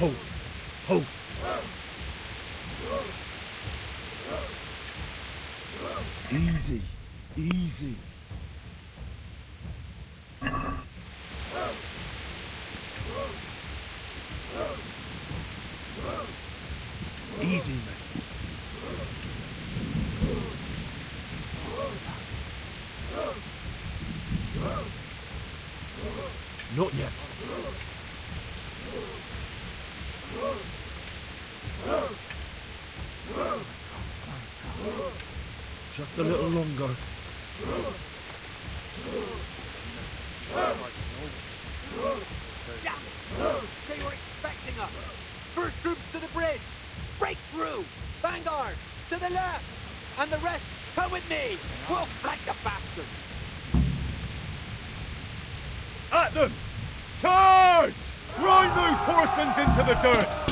Hold. Hold. Easy. Easy. Easy, man. Not yet. Just a little longer. Damn it! They were expecting us! First troops to the bridge! Break through! Vanguard! To the left! And the rest, come with me! We'll flank the bastards! At them! Charge! Grind those horsens into the dirt!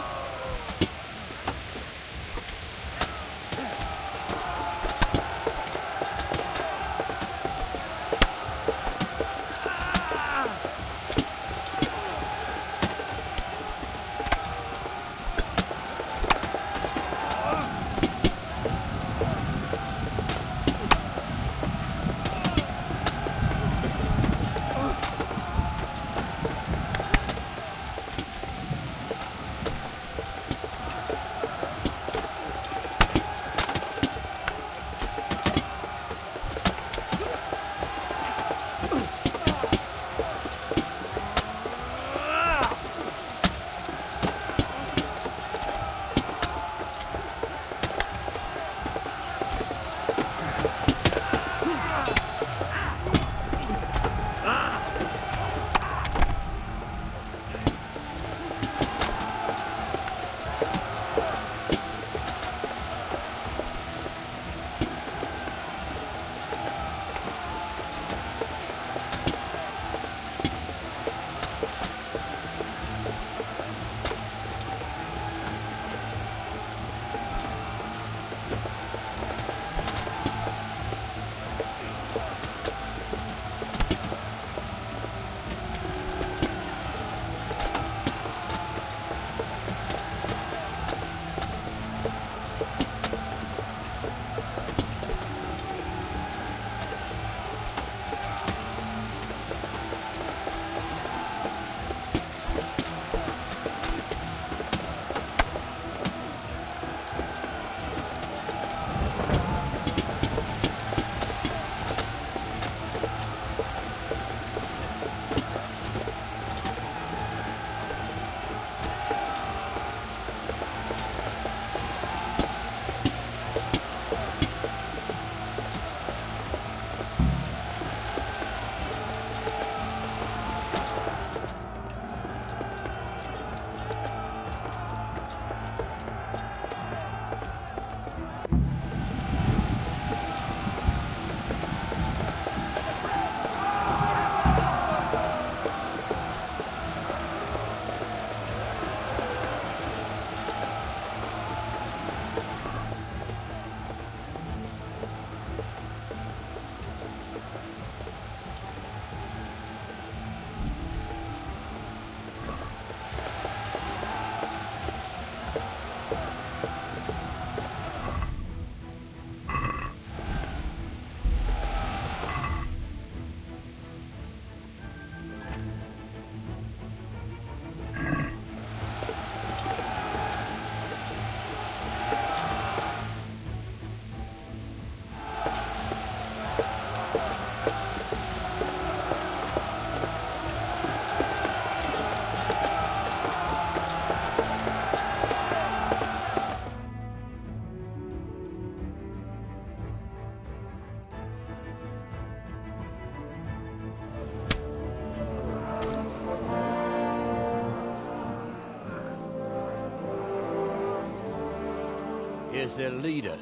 Here's their leader.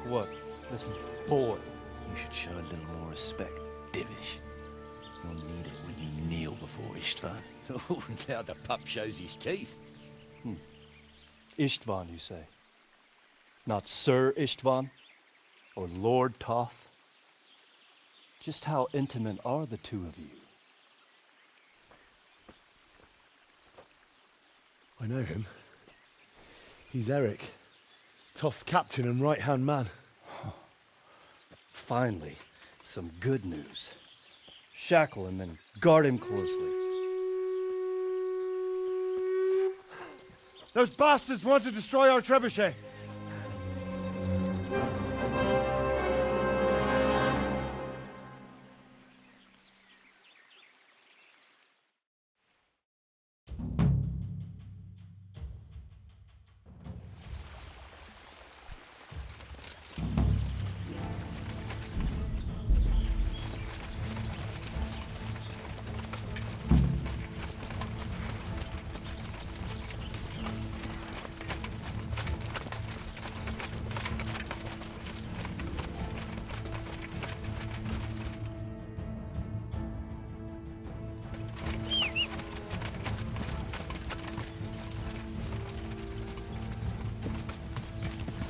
What? This boy? You should show a little more respect, Divish. You'll need it when you kneel before Istvan. Oh, now the pup shows his teeth. Istvan, you say? Not Sir Istvan? Or Lord Toth? Just how intimate are the two of you? I know him. He's Eric, Toth's captain and right-hand man. Finally, some good news. Shackle him and guard him closely. Those bastards want to destroy our trebuchet.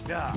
Yeah.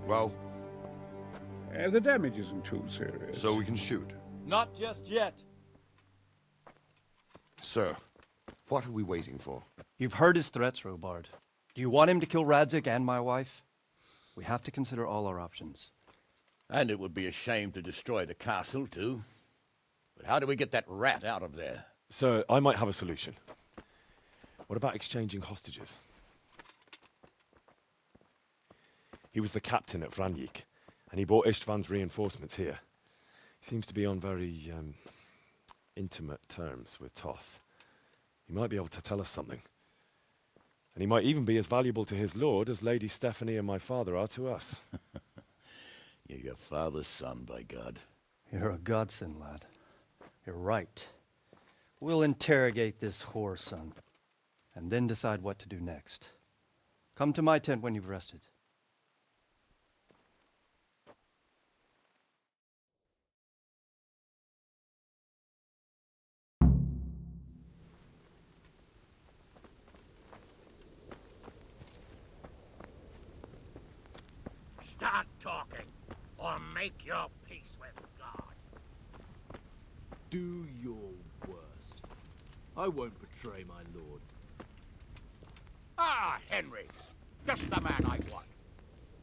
Well, The damage isn't too serious. so we can shoot. Not just yet. Sir, what are we waiting for? You've heard his threats, Robard. Do you want him to kill Radzik and my wife? We have to consider all our options. And it would be a shame to destroy the castle, too. But how do we get that rat out of there? Sir, I might have a solution. What about exchanging hostages? He was the captain at Vranjik, and he brought Istvan's reinforcements here. He seems to be on very, intimate terms with Toth. He might be able to tell us something. And he might even be as valuable to his lord as Lady Stephanie and my father are to us. You're your father's son, by God. You're a godsend, lad. You're right. We'll interrogate this whore, son, and then decide what to do next. Come to my tent when you've rested. Start talking, or make your peace with God. Do your worst. I won't betray my lord. Ah, Henry, just the man I want.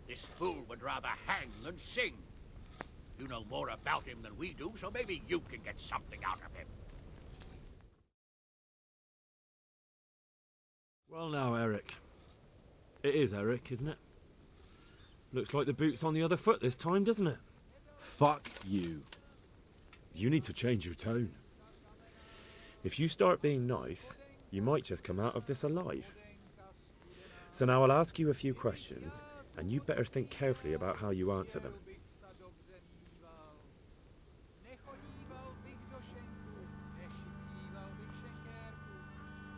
This fool would rather hang than sing. You know more about him than we do, so maybe you can get something out of him. Well now, Eric. It is Eric, isn't it? Looks like the boot's on the other foot this time, doesn't it? Fuck you. You need to change your tone. If you start being nice, you might just come out of this alive. So now I'll ask you a few questions, and you better think carefully about how you answer them.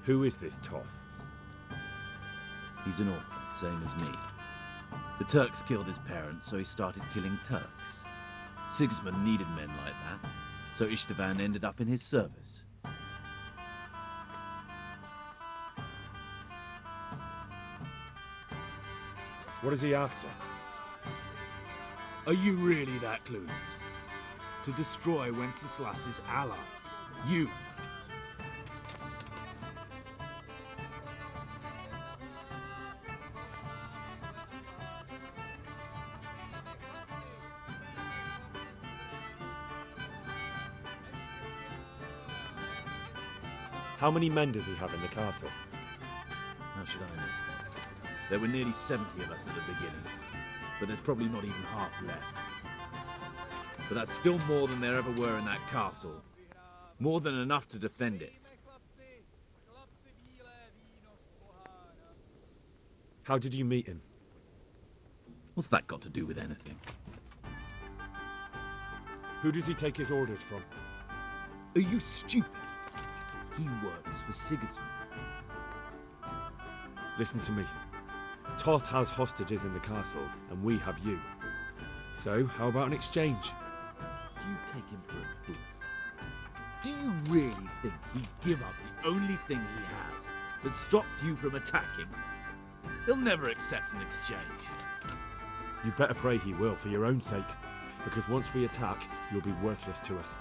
Who is this Toth? He's an orphan, same as me. The Turks killed his parents, so he started killing Turks. Sigismund needed men like that, so Istvan ended up in his service. What is he after? Are you really that clueless? To destroy Wenceslas's allies. You! How many men does he have in the castle? How should I know? There were nearly 70 of us at the beginning, but there's probably not even half left. But that's still more than there ever were in that castle. More than enough to defend it. How did you meet him? What's that got to do with anything? Who does he take his orders from? Are you stupid? He works for Sigismund. Listen to me. Toth has hostages in the castle, and we have you. So, how about an exchange? Do you take him for a fool? Do you really think he'd give up the only thing he has that stops you from attacking? He'll never accept an exchange. You better pray he will, for your own sake. Because once we attack, you'll be worthless to us.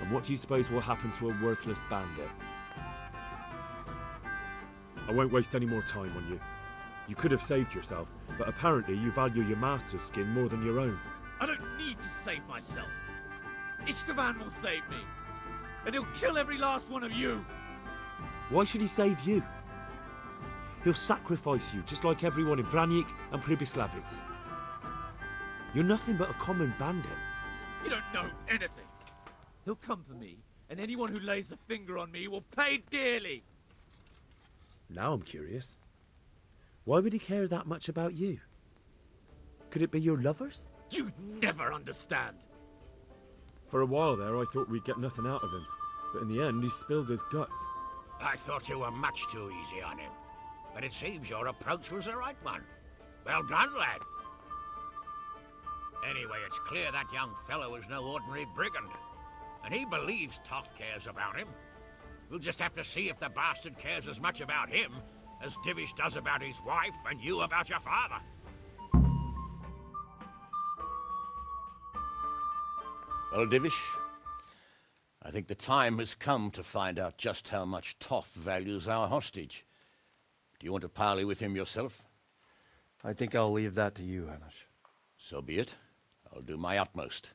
And what do you suppose will happen to a worthless bandit? I won't waste any more time on you. You could have saved yourself, but apparently you value your master's skin more than your own. I don't need to save myself. Istvan will save me. And he'll kill every last one of you. Why should he save you? He'll sacrifice you, just like everyone in Vranjik and Pribyslavitz. You're nothing but a common bandit. You don't know anything. He'll come for me, and anyone who lays a finger on me will pay dearly. Now I'm curious. Why would he care that much about you? Could it be your lovers? You never understand. For a while there, I thought we'd get nothing out of him. But in the end, he spilled his guts. I thought you were much too easy on him. But it seems your approach was the right one. Well done, lad. Anyway, it's clear that young fellow is no ordinary brigand. And he believes Toth cares about him. We'll just have to see if the bastard cares as much about him as Divish does about his wife and you about your father. Well, Divish, I think the time has come to find out just how much Toth values our hostage. Do you want to parley with him yourself? I think I'll leave that to you, Hanish. So be it. I'll do my utmost.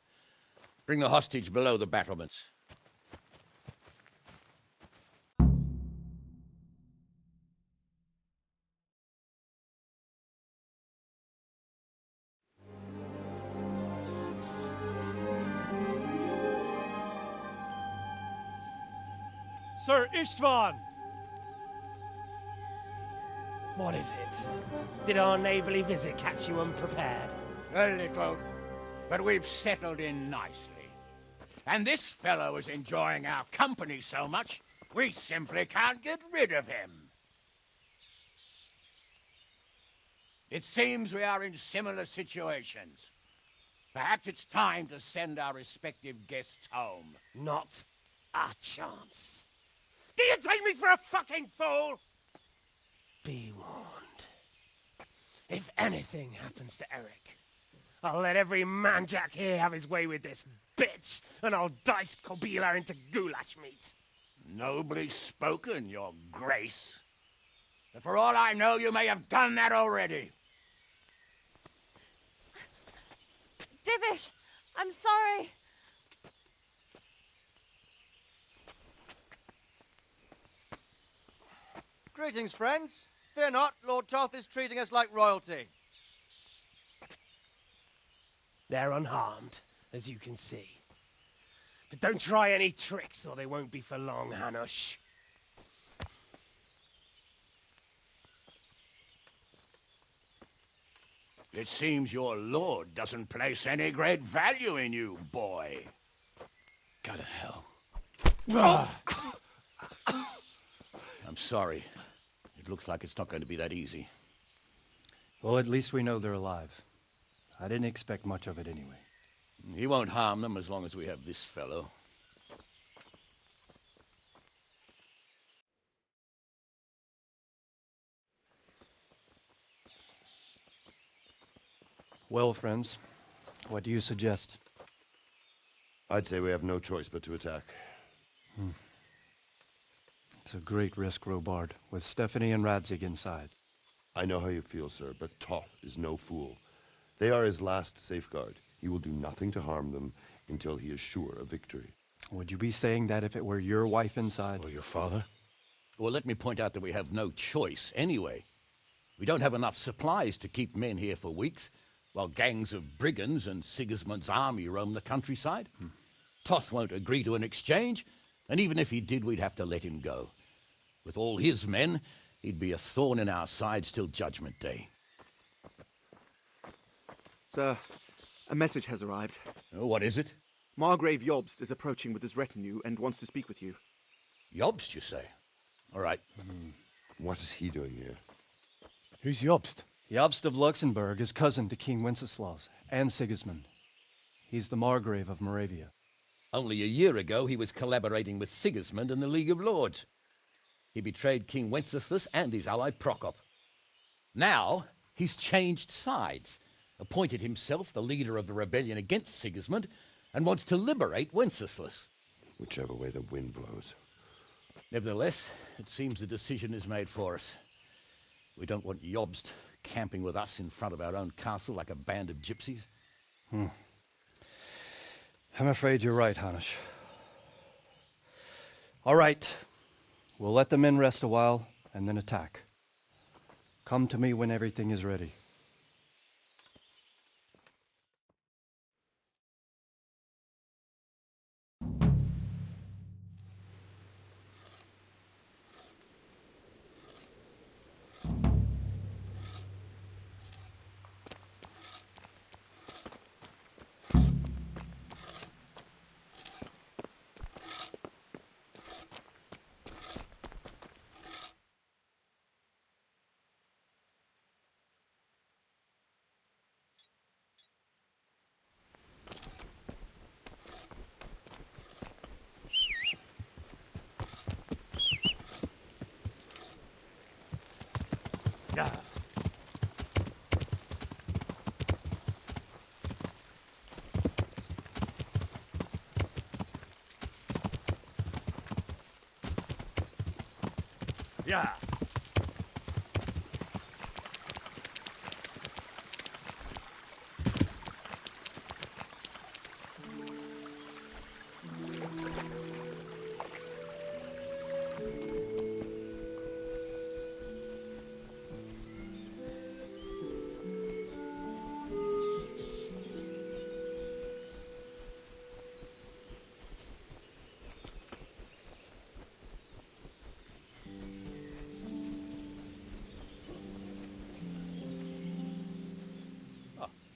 Bring the hostage below the battlements. Sir Istvan! What is it? Did our neighborly visit catch you unprepared? A little, but we've settled in nicely. And this fellow is enjoying our company so much, we simply can't get rid of him. It seems we are in similar situations. Perhaps it's time to send our respective guests home. Not a chance. Do you take me for a fucking fool? Be warned. If anything happens to Eric, I'll let every manjack here have his way with this bitch, and I'll dice Kobila into goulash meat. Nobly spoken, your grace. But for all I know, you may have done that already. Divish, I'm sorry. Greetings, friends. Fear not, Lord Toth is treating us like royalty. They're unharmed, as you can see. But don't try any tricks, or they won't be for long, Hanush. It seems your lord doesn't place any great value in you, boy. Go to hell. I'm sorry. It looks like it's not going to be that easy. Well, at least we know they're alive. I didn't expect much of it anyway. He won't harm them as long as we have this fellow. Well, friends, what do you suggest? I'd say we have no choice but to attack. It's a great risk, Robard, with Stephanie and Radzig inside. I know how you feel, sir, but Toth is no fool. They are his last safeguard. He will do nothing to harm them until he is sure of victory. Would you be saying that if it were your wife inside? Or your father? Well, let me point out that we have no choice anyway. We don't have enough supplies to keep men here for weeks, while gangs of brigands and Sigismund's army roam the countryside. Toth won't agree to an exchange, and even if he did, we'd have to let him go. With all his men, he'd be a thorn in our sides till Judgment Day. Sir, a message has arrived. Oh, what is it? Margrave Jobst is approaching with his retinue and wants to speak with you. Jobst, you say? All right. What is he doing here? Who's Jobst? Jobst of Luxembourg is cousin to King Wenceslaus and Sigismund. He's the Margrave of Moravia. Only a year ago, he was collaborating with Sigismund and the League of Lords. He betrayed King Wenceslas and his ally Prokop. Now, he's changed sides, appointed himself the leader of the rebellion against Sigismund, and wants to liberate Wenceslas. Whichever way the wind blows. Nevertheless, it seems the decision is made for us. We don't want Jobst camping with us in front of our own castle like a band of gypsies. I'm afraid you're right, Hanish. All right. We'll let the men rest a while and then attack. Come to me when everything is ready. Yeah.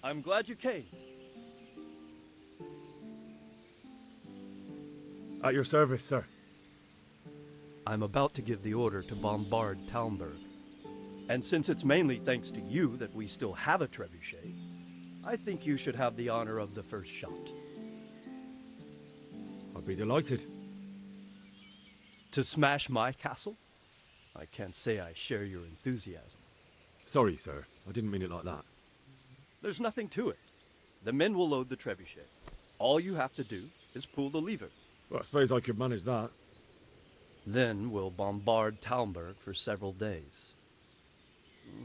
I'm glad you came. At your service, sir. I'm about to give the order to bombard Talmberg. And since it's mainly thanks to you that we still have a trebuchet, I think you should have the honor of the first shot. I'd be delighted. To smash my castle? I can't say I share your enthusiasm. Sorry, sir. I didn't mean it like that. There's nothing to it. The men will load the trebuchet. All you have to do is pull the lever. Well, I suppose I could manage that. Then we'll bombard Talmberg for several days.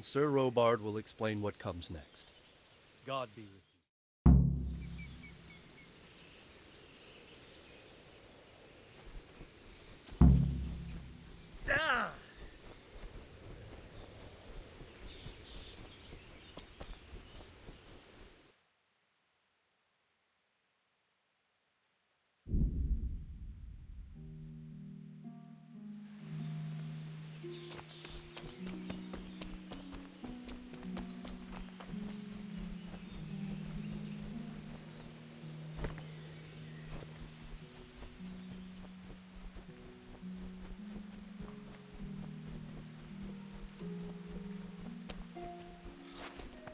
Sir Robard will explain what comes next. God be with you.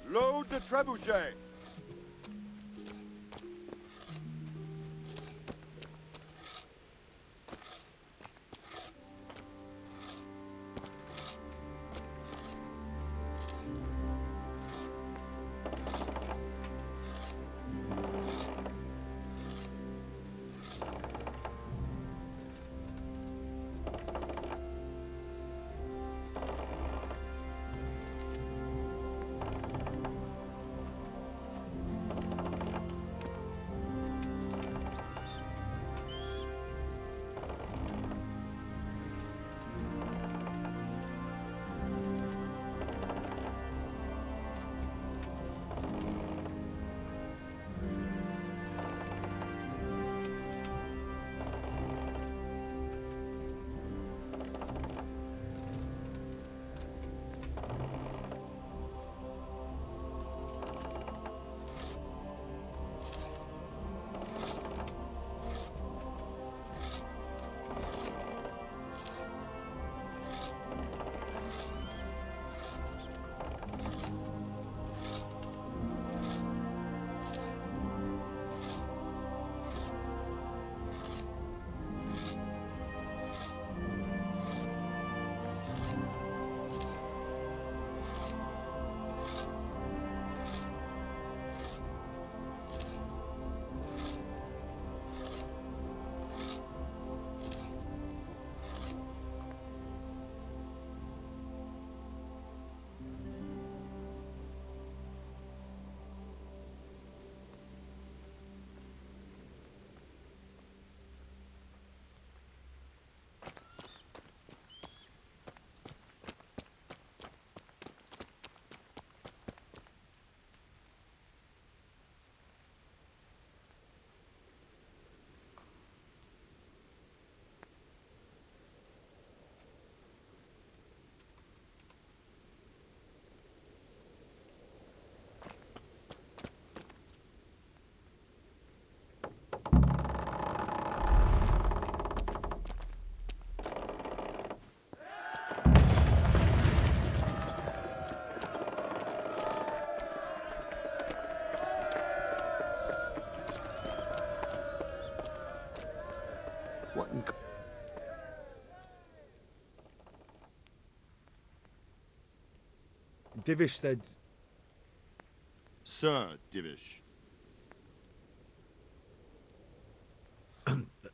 Load the trebuchet! What in... Divish said... Sir Divish.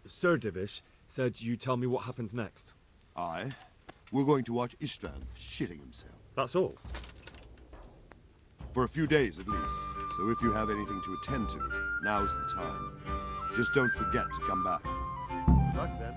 Sir Divish said you tell me what happens next. Aye. We're going to watch Istvan shitting himself. That's all. For a few days at least. So if you have anything to attend to, now's the time. Just don't forget to come back. Good luck then.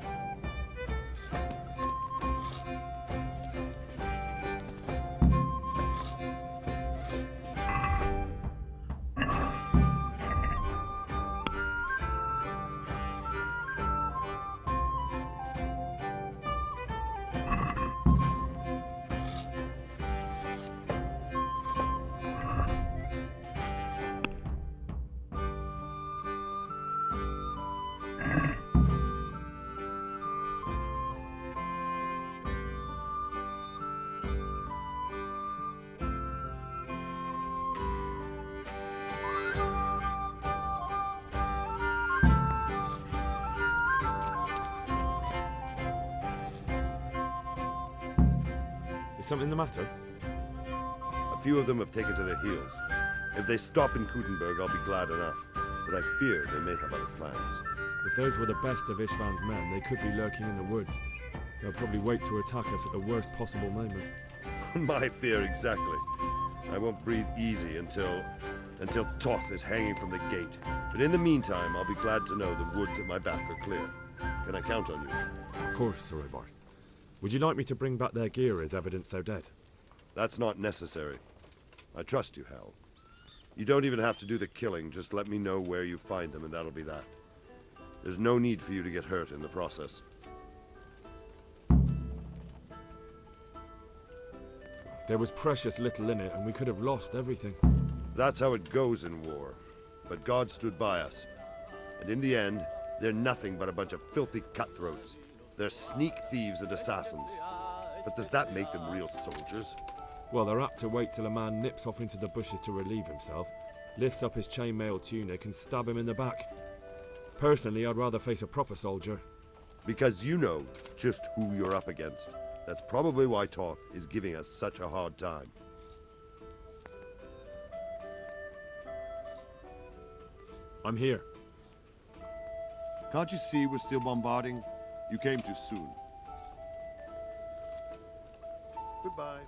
Is something the matter? A few of them have taken to their heels. If they stop in Kutenberg, I'll be glad enough. But I fear they may have other plans. If those were the best of Istvan's men, they could be lurking in the woods. They'll probably wait to attack us at the worst possible moment. My fear exactly. I won't breathe easy until Toth is hanging from the gate. But in the meantime, I'll be glad to know the woods at my back are clear. Can I count on you? Of course, Sir Robart. Would you like me to bring back their gear as evidence they're dead? That's not necessary. I trust you, Hal. You don't even have to do the killing, just let me know where you find them and that'll be that. There's no need for you to get hurt in the process. There was precious little in it, and we could have lost everything. That's how it goes in war. But God stood by us. And in the end, they're nothing but a bunch of filthy cutthroats. They're sneak thieves and assassins. But does that make them real soldiers? Well, they're apt to wait till a man nips off into the bushes to relieve himself, lifts up his chainmail tunic and stab him in the back. Personally, I'd rather face a proper soldier. Because you know just who you're up against. That's probably why Toth is giving us such a hard time. I'm here. Can't you see we're still bombarding? You came too soon. Goodbye.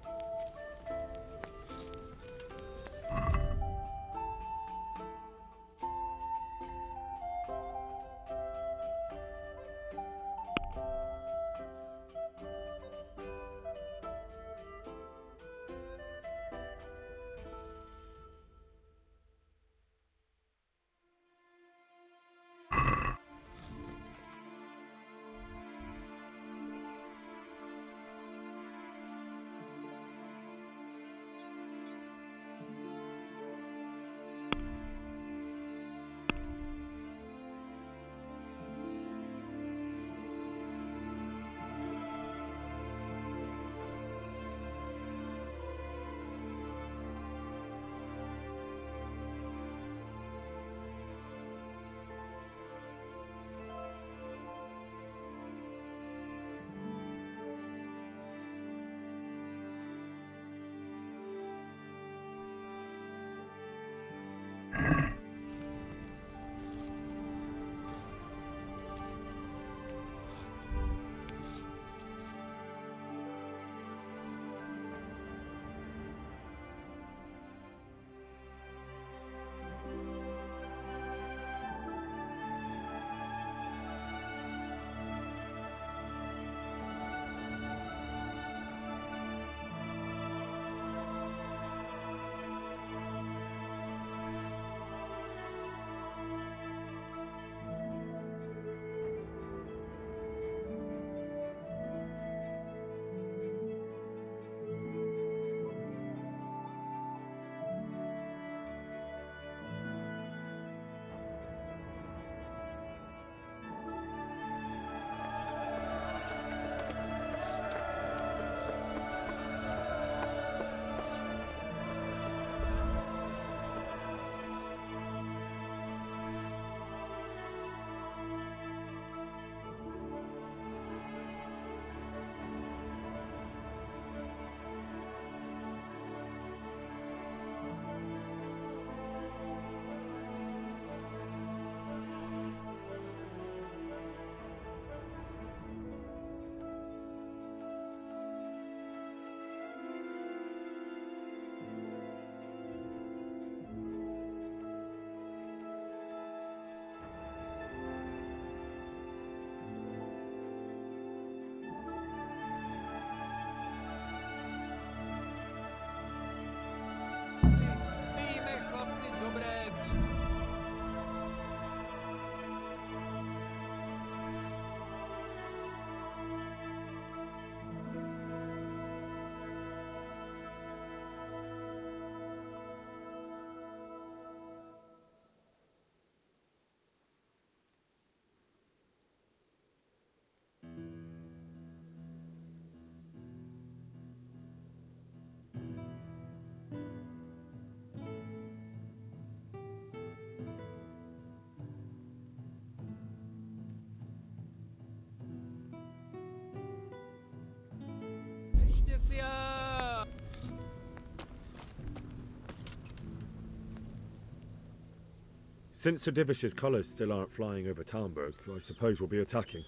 Since Sir Divish's colours still aren't flying over Talmberg, I suppose we'll be attacking.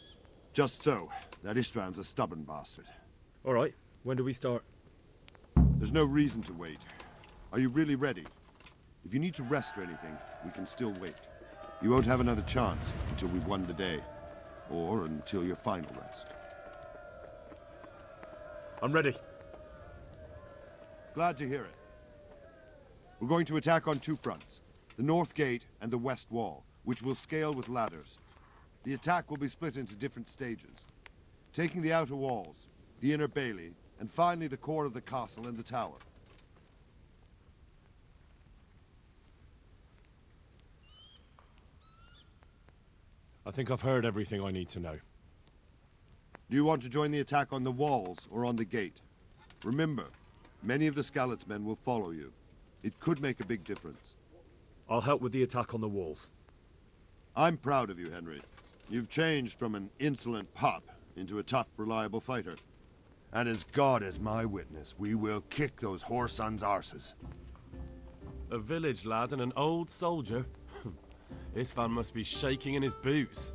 Just so. That Istvran's a stubborn bastard. All right, when do we start? There's no reason to wait. Are you really ready? If you need to rest or anything, we can still wait. You won't have another chance until we've won the day. Or until your final rest. I'm ready. Glad to hear it. We're going to attack on two fronts. The North Gate and the West Wall, which will scale with ladders. The attack will be split into different stages. Taking the outer walls, the inner bailey, and finally the core of the castle and the tower. I think I've heard everything I need to know. Do you want to join the attack on the walls or on the gate? Remember, many of the Skalitz men will follow you. It could make a big difference. I'll help with the attack on the walls. I'm proud of you, Henry. You've changed from an insolent pup into a tough, reliable fighter. And as God is my witness, we will kick those whoresons' arses. A village lad and an old soldier? This man must be shaking in his boots.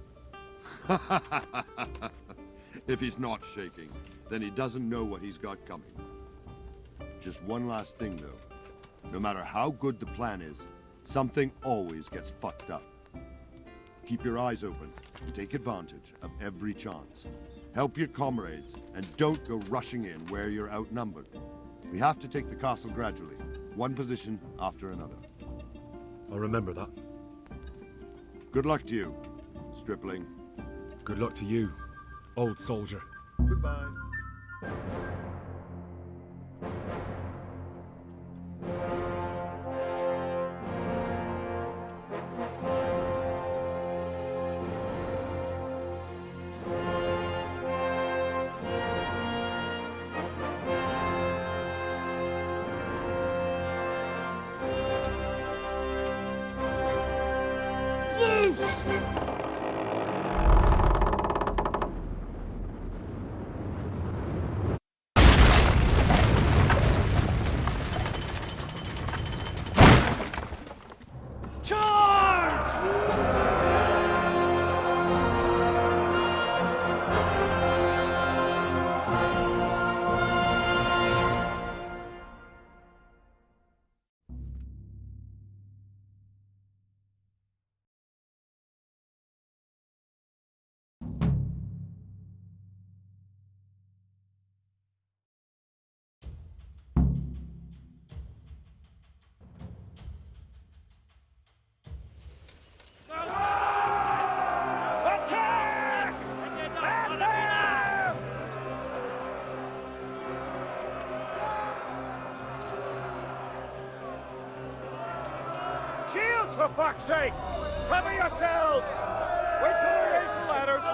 If he's not shaking, then he doesn't know what he's got coming. Just one last thing, though. No matter how good the plan is, something always gets fucked up. Keep your eyes open and take advantage of every chance. Help your comrades and don't go rushing in where you're outnumbered. We have to take the castle gradually, one position after another. I'll remember that. Good luck to you, stripling. Good luck to you, old soldier. Goodbye. Shields, for fuck's sake! Cover yourselves! Wait till we raise the ladders!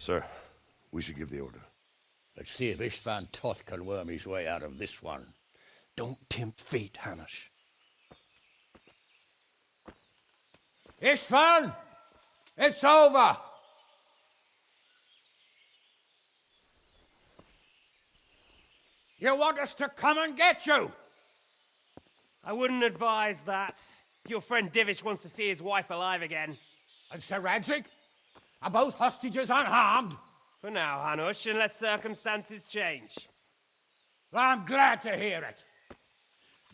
Sir, we should give the order. Let's see if Istvan Toth can worm his way out of this one. Don't tempt fate, Hanish. Istvan! It's over! You want us to come and get you? I wouldn't advise that. Your friend Divish wants to see his wife alive again. And Sir Radzig? Are both hostages unharmed? For now, Hanush, unless circumstances change. Well, I'm glad to hear it.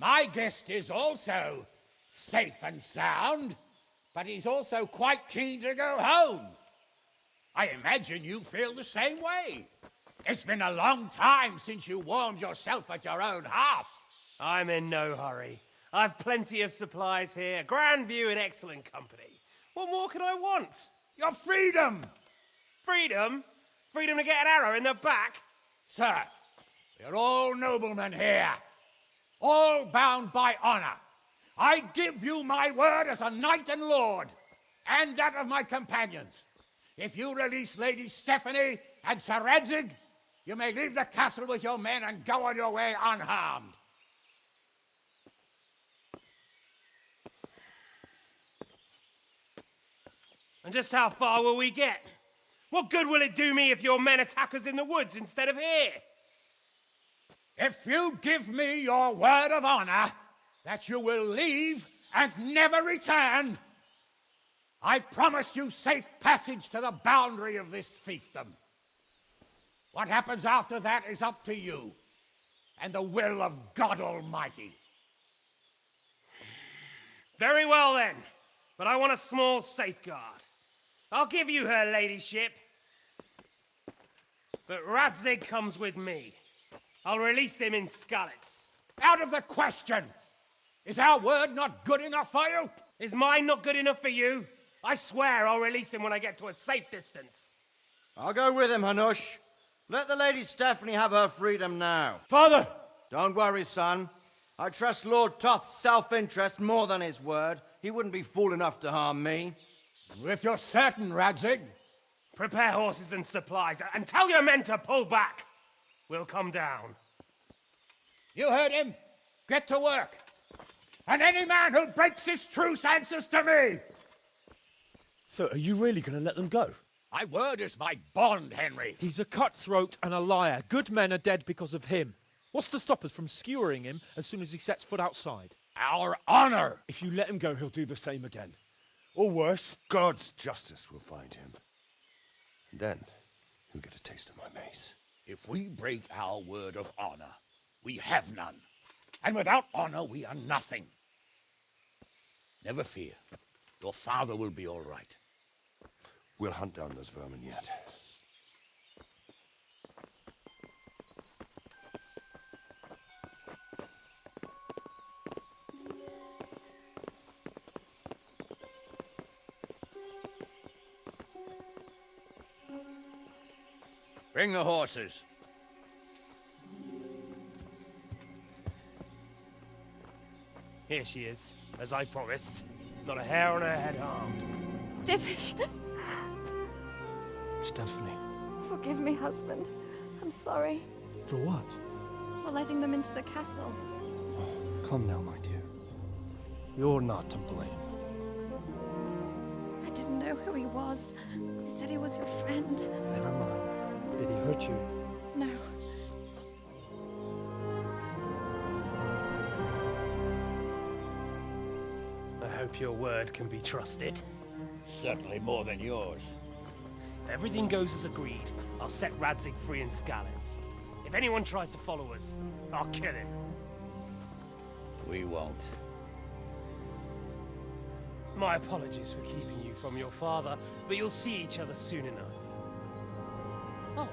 My guest is also safe and sound, but he's also quite keen to go home. I imagine you feel the same way. It's been a long time since you warmed yourself at your own hearth. I'm in no hurry. I've plenty of supplies here, grand view and excellent company. What more could I want? Your freedom! Freedom? Freedom to get an arrow in the back? Sir, we're all noblemen here, all bound by honor. I give you my word as a knight and lord, and that of my companions. If you release Lady Stephanie and Sir Radzig, you may leave the castle with your men and go on your way unharmed. And just how far will we get? What good will it do me if your men attack us in the woods instead of here? If you give me your word of honor that you will leave and never return, I promise you safe passage to the boundary of this fiefdom. What happens after that is up to you and the will of God Almighty. Very well then, but I want a small safeguard. I'll give you her ladyship, but Radzig comes with me. I'll release him in Skalitz. Out of the question! Is our word not good enough for you? Is mine not good enough for you? I swear I'll release him when I get to a safe distance. I'll go with him, Hanush. Let the Lady Stephanie have her freedom now. Father! Don't worry, son. I trust Lord Toth's self-interest more than his word. He wouldn't be fool enough to harm me. If you're certain, Radzig. Prepare horses and supplies, and tell your men to pull back. We'll come down. You heard him. Get to work. And any man who breaks his truce answers to me. So, are you really going to let them go? My word is my bond, Henry. He's a cutthroat and a liar. Good men are dead because of him. What's to stop us from skewering him as soon as he sets foot outside? Our honor! If you let him go, he'll do the same again. Or worse. God's justice will find him. And then, he'll get a taste of my mace. If we break our word of honor, we have none. And without honor, we are nothing. Never fear. Your father will be all right. We'll hunt down those vermin yet. Bring the horses. Here she is, as I promised. Not a hair on her head harmed. Divish! Stephanie. Forgive me, husband. I'm sorry. For what? For letting them into the castle. Come now, my dear. You're not to blame. I didn't know who he was. He said he was your friend. Never mind. Did he hurt you? No. I hope your word can be trusted. Certainly more than yours. If everything goes as agreed, I'll set Radzig free in Skalitz. If anyone tries to follow us, I'll kill him. We won't. My apologies for keeping you from your father, but you'll see each other soon enough. Oh,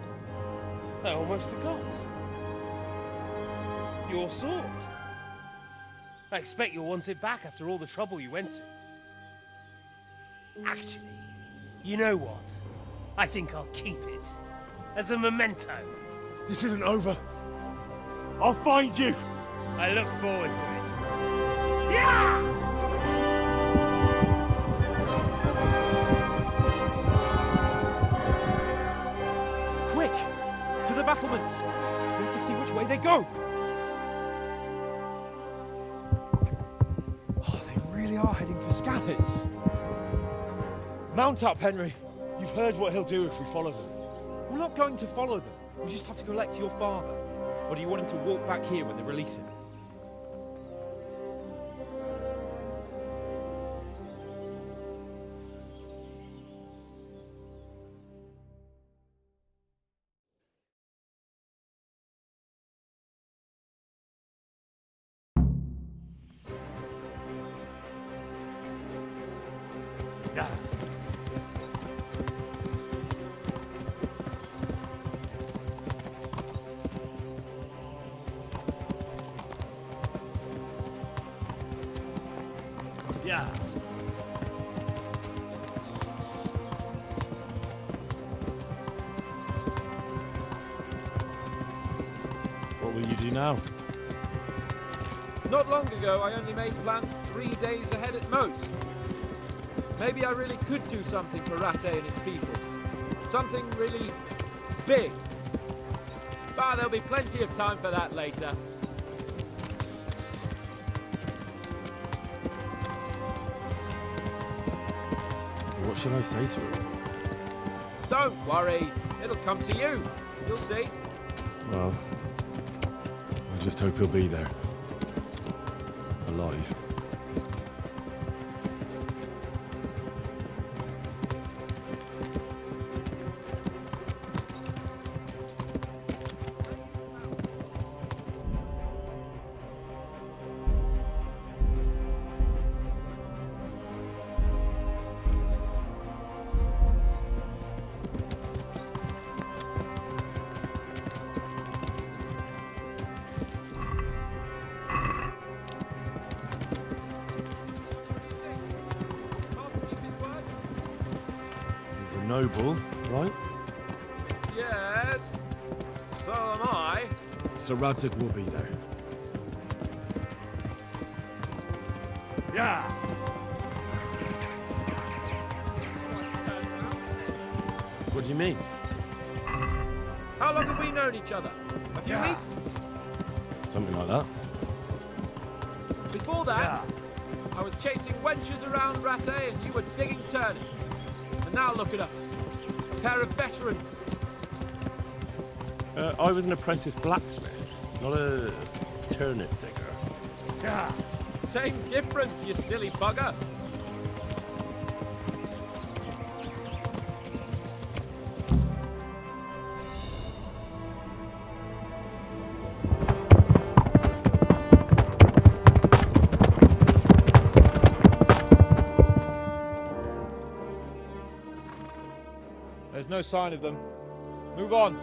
I almost forgot. Your sword. I expect you'll want it back after all the trouble you went to. Actually, you know what? I think I'll keep it. As a memento. This isn't over. I'll find you. I look forward to it. Yeah! Quick! To the battlements! We have to see which way they go! Oh, they really are heading for Skalitz. Mount up, Henry. You've heard what he'll do if we follow them. We're not going to follow them. We just have to collect your father. Or do you want him to walk back here when they release him? Yeah. What will you do now? Not long ago, I only made plans 3 days ahead at most. Maybe I really could do something for Rattay and its people. Something really big. But there'll be plenty of time for that later. What should I say to him? Don't worry, it'll come to you. You'll see. Well, I just hope he'll be there. Alive. Noble, right? Yes, so am I. So Radzig will be there. Yeah. What do you mean? How long have we known each other? A few Yeah. weeks? Something like that. Before that, I was chasing wenches around Rattay and you were digging turnips. And now look at us, a pair of veterans. I was an apprentice blacksmith, not a turnip digger. Yeah. Same difference, you silly bugger. There's no sign of them. Move on.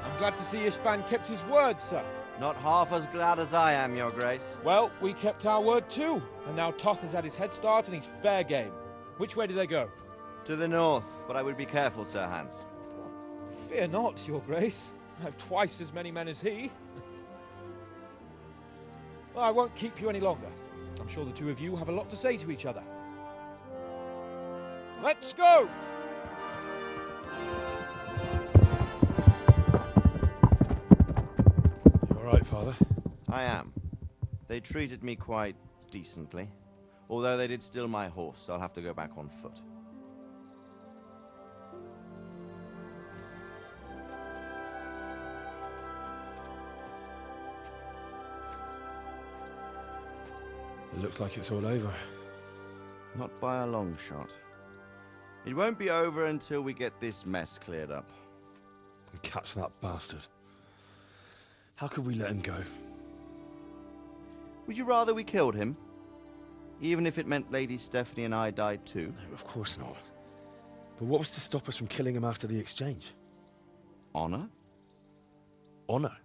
I'm glad to see Ishvan kept his word, sir. Not half as glad as I am, Your Grace. Well, we kept our word too. And now Toth has had his head start and he's fair game. Which way do they go? To the north, but I would be careful, Sir Hans. Fear not, Your Grace. I have twice as many men as he. Well, I won't keep you any longer. I'm sure the two of you have a lot to say to each other. Let's go! You all right, Father? I am. They treated me quite decently. Although they did steal my horse, so I'll have to go back on foot. It looks like it's all over. Not by a long shot. It won't be over until we get this mess cleared up. And catch that bastard. How could we let him go? Would you rather we killed him? Even if it meant Lady Stephanie and I died too? No, of course not. But what was to stop us from killing him after the exchange? Honor? Honor?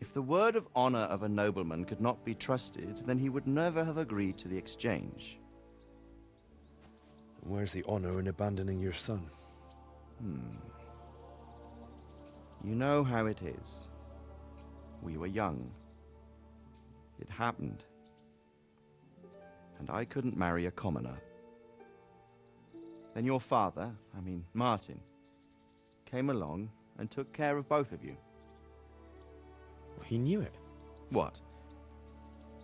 If the word of honor of a nobleman could not be trusted, then he would never have agreed to the exchange. And where's the honor in abandoning your son? You know how it is. We were young. It happened. And I couldn't marry a commoner. Then your father, Martin, came along and took care of both of you. He knew it. What?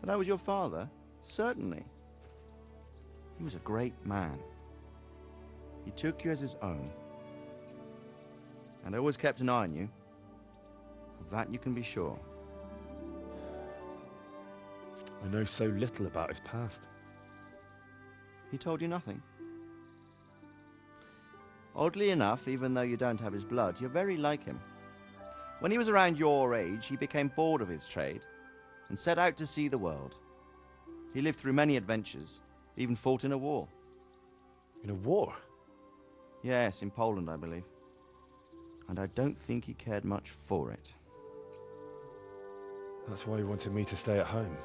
That I was your father? Certainly. He was a great man. He took you as his own. And always kept an eye on you. Of that you can be sure. I know so little about his past. He told you nothing? Oddly enough, even though you don't have his blood, you're very like him. When he was around your age, he became bored of his trade and set out to see the world. He lived through many adventures, even fought in a war. In a war? Yes, in Poland, I believe. And I don't think he cared much for it. That's why he wanted me to stay at home.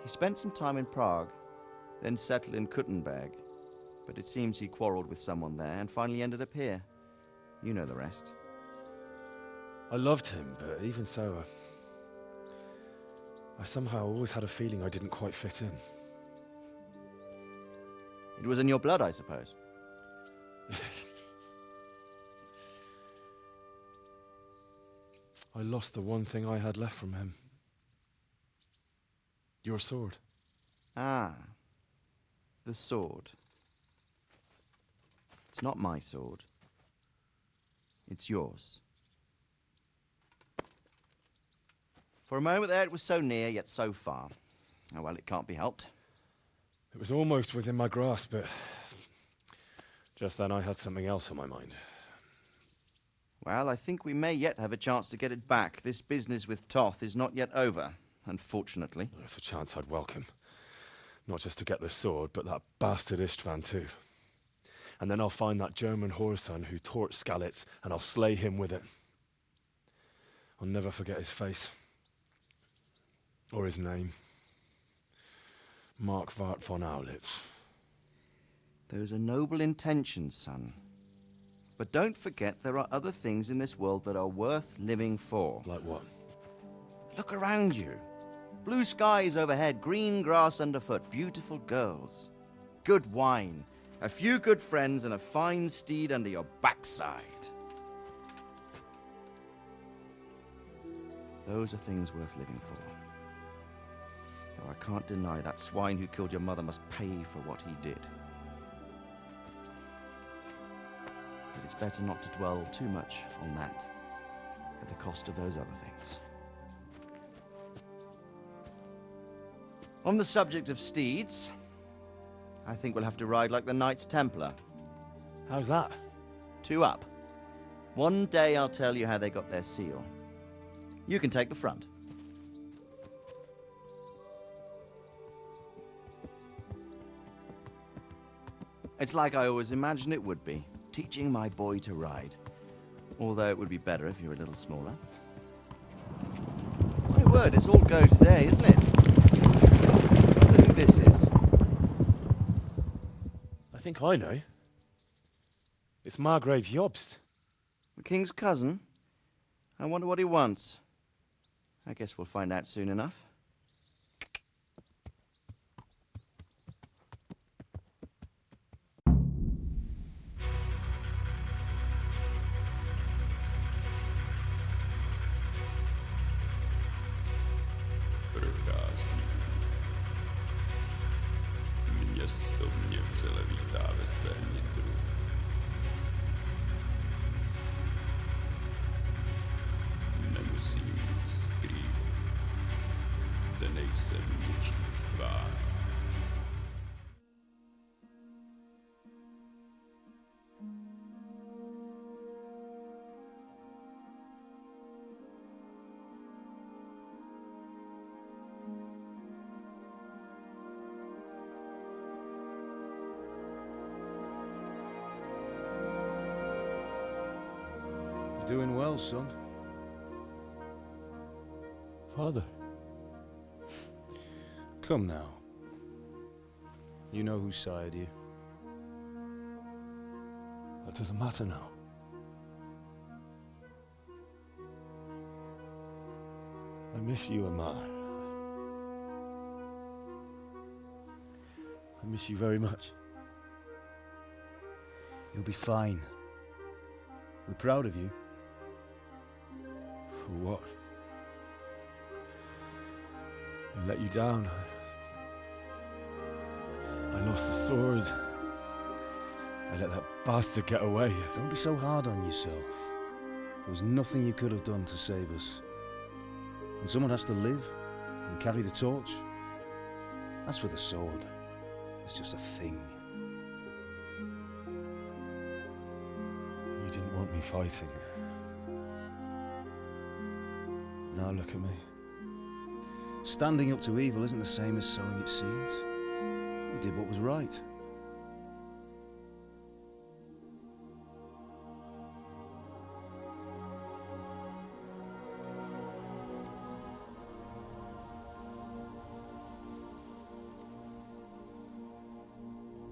He spent some time in Prague, then settled in Kuttenberg. But it seems he quarreled with someone there and finally ended up here. You know the rest. I loved him, but even so, I somehow always had a feeling I didn't quite fit in. It was in your blood, I suppose. I lost the one thing I had left from him. Your sword. Ah, the sword. It's not my sword. It's yours. For a moment there it was so near, yet so far. Oh well, it can't be helped. It was almost within my grasp, but just then I had something else on my mind. Well, I think we may yet have a chance to get it back. This business with Toth is not yet over, unfortunately. That's a chance I'd welcome. Not just to get the sword, but that bastard Istvan too. And then I'll find that German whoreson who torched Skalitz, and I'll slay him with it. I'll never forget his face. Or his name. Marquardt von Aulitz. Those are noble intentions, son. But don't forget there are other things in this world that are worth living for. Like what? Look around you. Blue skies overhead, green grass underfoot, beautiful girls. Good wine, a few good friends, and a fine steed under your backside. Those are things worth living for. Though I can't deny that swine who killed your mother must pay for what he did. But it's better not to dwell too much on that at the cost of those other things. On the subject of steeds, I think we'll have to ride like the Knights Templar. How's that? 2 up. One day I'll tell you how they got their seal. You can take the front. It's like I always imagined it would be, teaching my boy to ride. Although it would be better if you were a little smaller. My word, it's all go today, isn't it? I wonder who this is. I I think I know. It's Margrave Jobst. The king's cousin? I wonder what he wants. I guess we'll find out soon enough. Město mě vřele vítá ve svém nitru. Nemusím nic skrývat, zde nejsem něčím štván. Doing well, son. Father. Come now. You know who sired you. That doesn't matter now. I miss you, Amar. I miss you very much. You'll be fine. We're proud of you. For what? I let you down. I lost the sword. I let that bastard get away. Don't be so hard on yourself. There was nothing you could have done to save us. And someone has to live and carry the torch. As for the sword, it's just a thing. You didn't want me fighting. Now look at me. Standing up to evil isn't the same as sowing its seeds. You did what was right.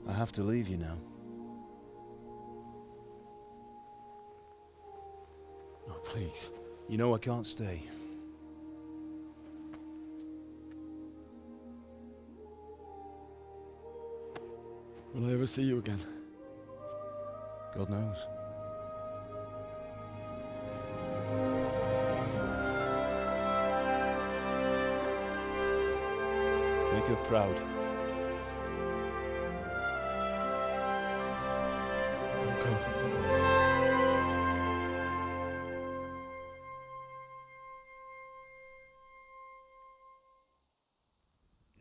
I have to leave you now. Oh, please. You know I can't stay. Will I ever see you again? God knows. Make her proud.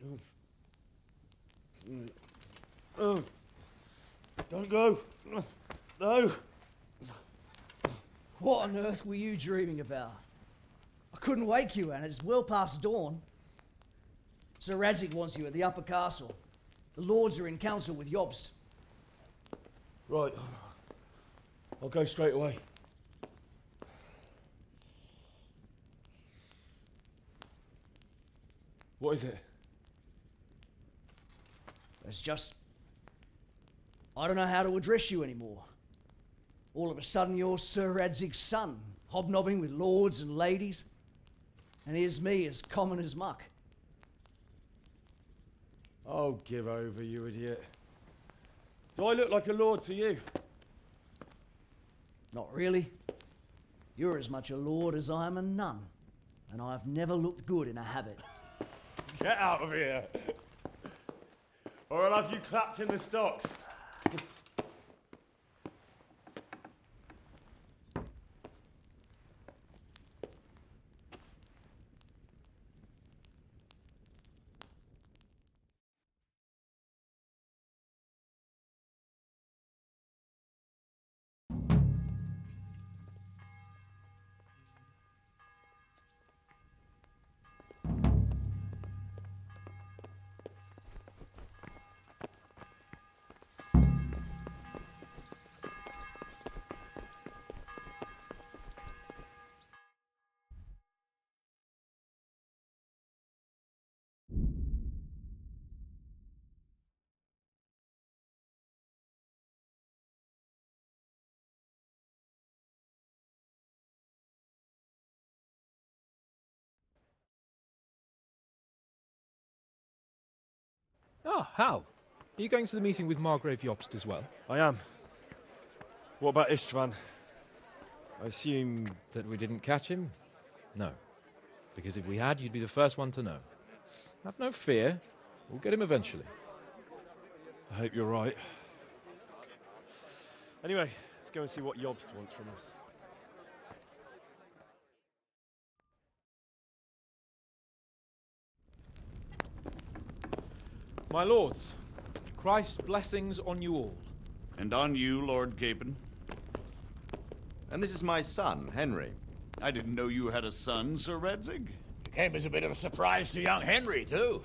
Don't go. Oh, don't go. No. What on earth were you dreaming about? I couldn't wake you, and it's well past dawn. Sir Radzig wants you at the upper castle. The lords are in council with Jobst. Right. I'll go straight away. What is it? It's just... I don't know how to address you anymore. All of a sudden you're Sir Radzig's son, hobnobbing with lords and ladies. And here's me, as common as muck. Oh, give over, you idiot. Do I look like a lord to you? Not really. You're as much a lord as I am a nun. And I've never looked good in a habit. Get out of here! Or I'll have you clapped in the stocks. Ah, Hal. Are you going to the meeting with Margrave Jobst as well? I am. What about Istvan? I assume... That we didn't catch him? No. Because if we had, you'd be the first one to know. Have no fear. We'll get him eventually. I hope you're right. Anyway, let's go and see what Jobst wants from us. My lords, Christ's blessings on you all. And on you, Lord Gapen. And this is my son, Henry. I didn't know you had a son, Sir Redzig. It came as a bit of a surprise to young Henry, too.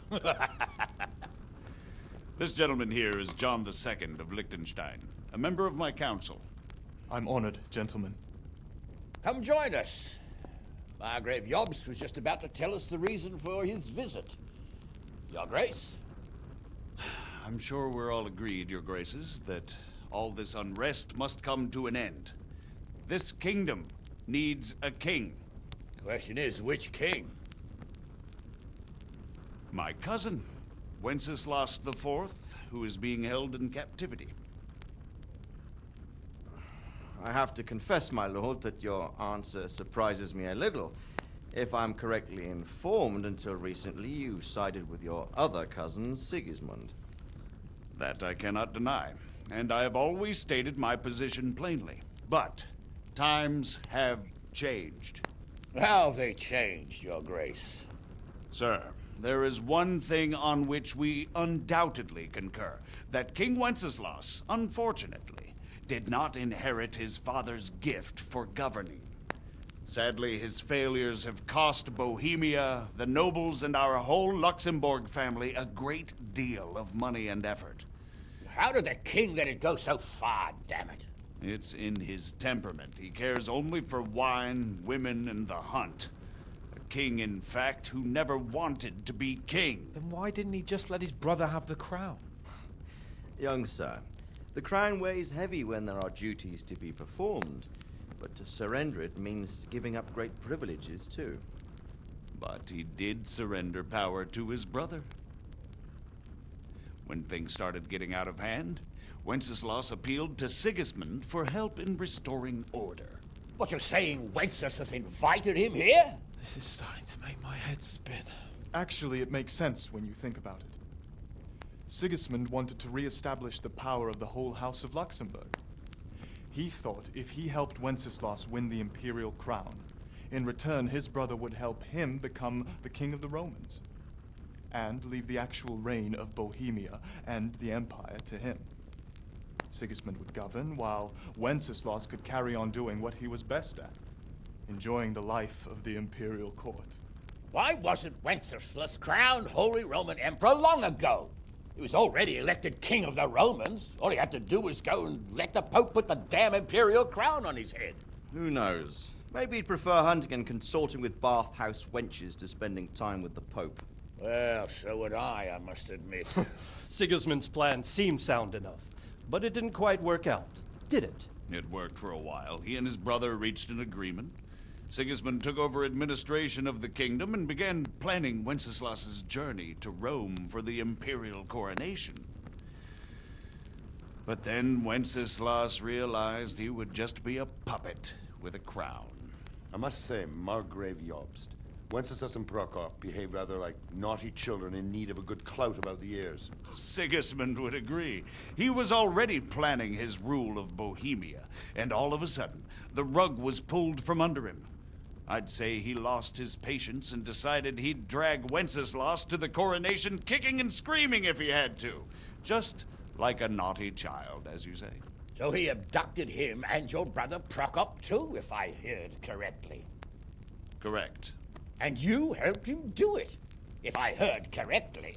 This gentleman here is John II of Liechtenstein, a member of my council. I'm honored, gentlemen. Come join us. Margrave Jobst was just about to tell us the reason for his visit. Your Grace? I'm sure we're all agreed, Your Graces, that all this unrest must come to an end. This kingdom needs a king. The question is, which king? My cousin, Wenceslas IV, who is being held in captivity. I have to confess, my lord, that your answer surprises me a little. If I'm correctly informed, until recently you sided with your other cousin, Sigismund. That I cannot deny, and I have always stated my position plainly. But times have changed. How have they changed, Your Grace? Sir, there is one thing on which we undoubtedly concur. That King Wenceslas, unfortunately, did not inherit his father's gift for governing. Sadly, his failures have cost Bohemia, the nobles, and our whole Luxembourg family a great deal of money and effort. How did the king let it go so far, damn it? It's in his temperament. He cares only for wine, women, and the hunt. A king, in fact, who never wanted to be king. Then why didn't he just let his brother have the crown? Young sir, the crown weighs heavy when there are duties to be performed, but to surrender it means giving up great privileges too. But he did surrender power to his brother. When things started getting out of hand, Wenceslas appealed to Sigismund for help in restoring order. What, you're saying Wenceslas invited him here? This is starting to make my head spin. Actually, it makes sense when you think about it. Sigismund wanted to re-establish the power of the whole House of Luxembourg. He thought if he helped Wenceslas win the imperial crown, in return his brother would help him become the king of the Romans, and leave the actual reign of Bohemia and the empire to him. Sigismund would govern, while Wenceslas could carry on doing what he was best at, enjoying the life of the imperial court. Why wasn't Wenceslas crowned Holy Roman Emperor long ago? He was already elected king of the Romans. All he had to do was go and let the Pope put the damn imperial crown on his head. Who knows? Maybe he'd prefer hunting and consorting with bathhouse wenches to spending time with the Pope. Well, so would I must admit. Sigismund's plan seemed sound enough, but it didn't quite work out, did it? It worked for a while. He and his brother reached an agreement. Sigismund took over administration of the kingdom and began planning Wenceslas's journey to Rome for the imperial coronation. But then Wenceslas realized he would just be a puppet with a crown. I must say, Margrave Jobst, Wenceslas and Prokop behave rather like naughty children in need of a good clout about the ears. Sigismund would agree. He was already planning his rule of Bohemia, and all of a sudden, the rug was pulled from under him. I'd say he lost his patience and decided he'd drag Wenceslas to the coronation kicking and screaming if he had to. Just like a naughty child, as you say. So he abducted him and your brother Prokop too, if I heard correctly. Correct. And you helped him do it, if I heard correctly.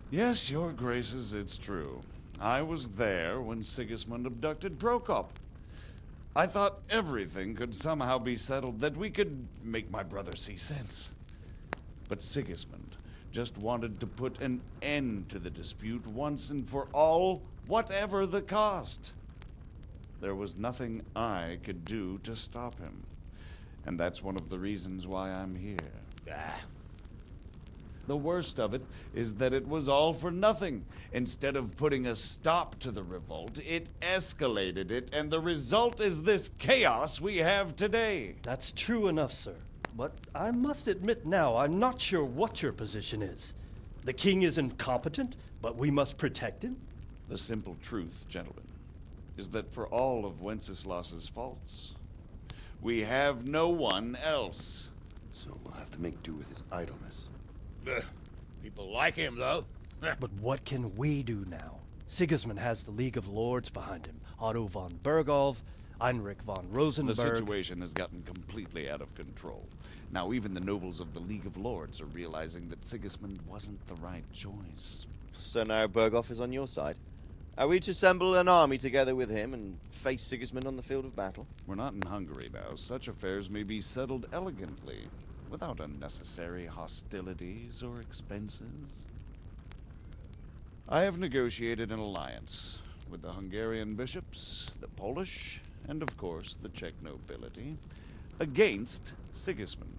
Yes, your graces, it's true. I was there when Sigismund abducted Prokop. I thought everything could somehow be settled, that we could make my brother see sense. But Sigismund just wanted to put an end to the dispute once and for all, whatever the cost. There was nothing I could do to stop him. And that's one of the reasons why I'm here. The worst of it is that it was all for nothing. Instead of putting a stop to the revolt, it escalated it, and the result is this chaos we have today. That's true enough, sir. But I must admit now, I'm not sure what your position is. The king is incompetent, but we must protect him? The simple truth, gentlemen, is that for all of Wenceslas's faults, we have no one else. So we'll have to make do with his idleness. People like him, though. But what can we do now? Sigismund has the League of Lords behind him. Otto von Berghof, Heinrich von Rosenberg. The situation has gotten completely out of control. Now even the nobles of the League of Lords are realizing that Sigismund wasn't the right choice. So now Berghof is on your side? Are we to assemble an army together with him and face Sigismund on the field of battle? We're not in Hungary now. Such affairs may be settled elegantly, without unnecessary hostilities or expenses. I have negotiated an alliance with the Hungarian bishops, the Polish, and of course the Czech nobility, against Sigismund.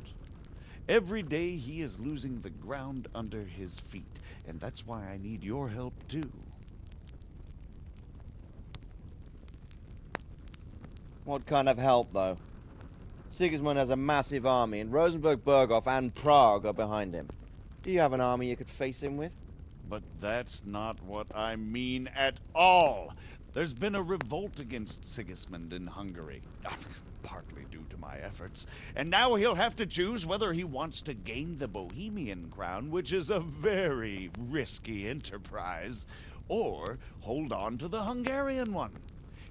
Every day he is losing the ground under his feet, and that's why I need your help too. What kind of help, though? Sigismund has a massive army, and Rosenberg, Berghof, and Prague are behind him. Do you have an army you could face him with? But that's not what I mean at all. There's been a revolt against Sigismund in Hungary, partly due to my efforts, and now he'll have to choose whether he wants to gain the Bohemian crown, which is a very risky enterprise, or hold on to the Hungarian one.